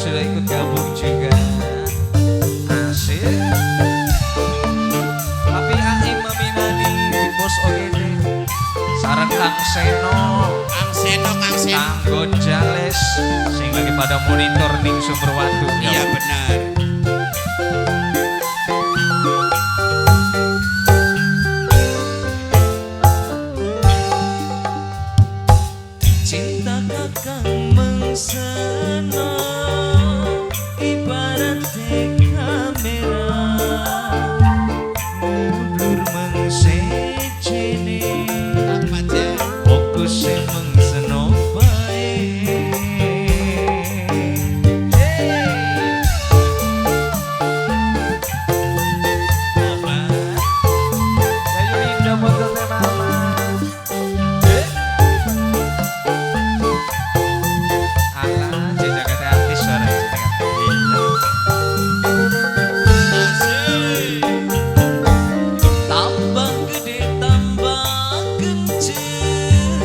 sudah ikut gabung juga. Asik. Tapi Aing Maminani Bos OGD sareng Kang Seno, Kang Gonjales sing lagi pada monitor ning sumber watu. Iya benar. Cinta kakang mengsana ibarat kamera mundur mengsejene Apa aja? fokus mengseno bae. Mama, ayo indah motornya mama. Alah, jejak kata artis suara jejak kata tambah gede tambah kenceng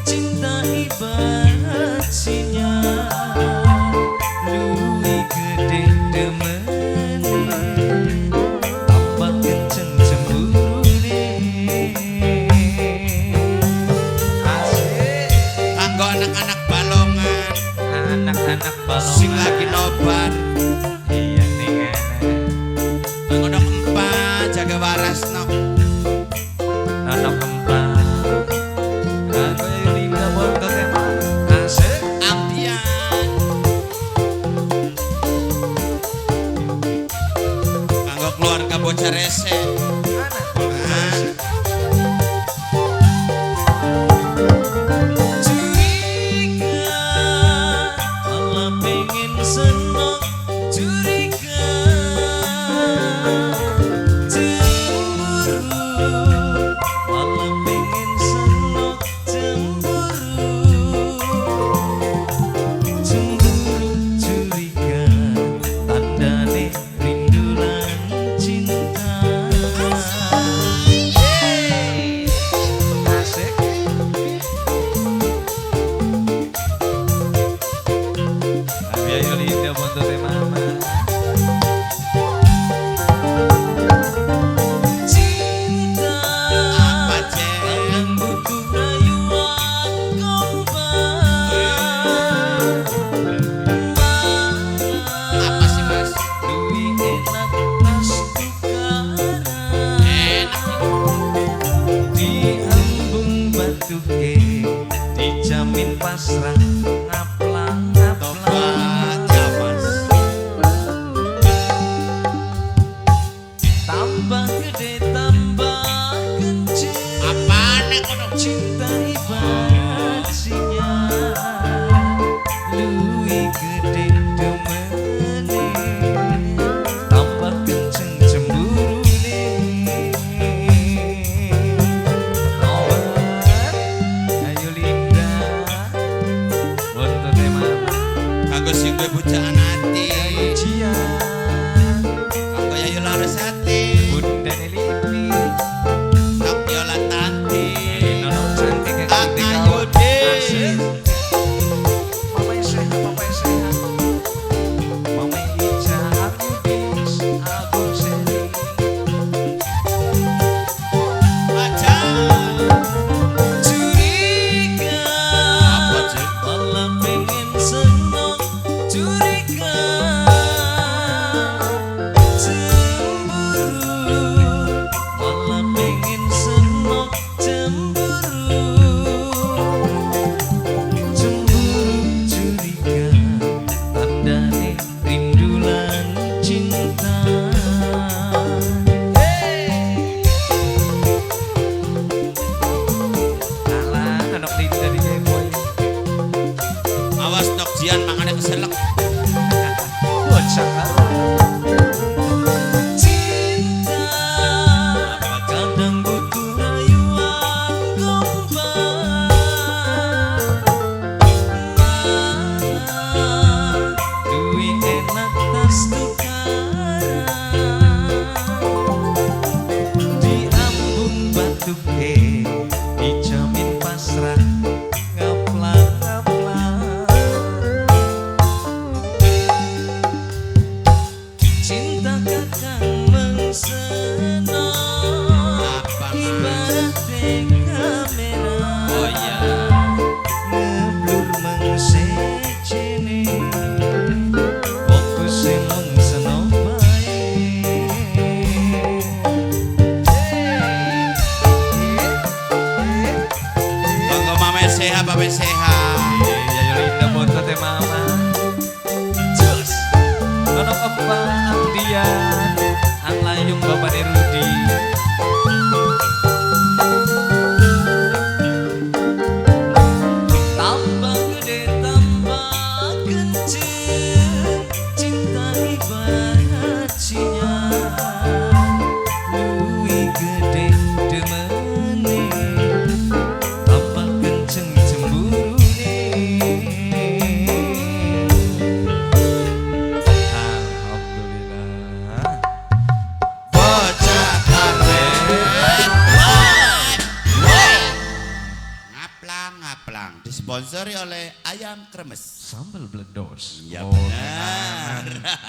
cinta ibarat sinyal luwih gede demene tambah kenceng cemburune. Asik. Kanggo anak-anak balongan Anak-anak sing balongan lagi nobar. iya nih Kanggo nok empat jaga waras nok. anak kembang aku yang linda bontot emang asik. Ambian. Kanggo keluarga bocah rese. Curiga malah pengen seneng curiga cemburu malah pengen seneng cemburu cemburu curiga tandane rindu lan cinta. Hey, asik. Ayo linda bontot mama. Cinta Apa aja? yang butuh rayuan gombal. Apa sih mas? Duwi enak pas tukaran. Enak. Di embung batuke dijamin pasrah ngaplang-ngaplang. Tobat ya mas. Julian, Ang Layung Bapak Rudi. Tambah gede tambah kenceng, cinta ibarat sinyalan, luwih gede demene, tambah kenceng cemburune. Alhamdulillah. Bocah keren. Ngaplang disponsori oleh ayam kremes. Sambal bledos. Ya benar.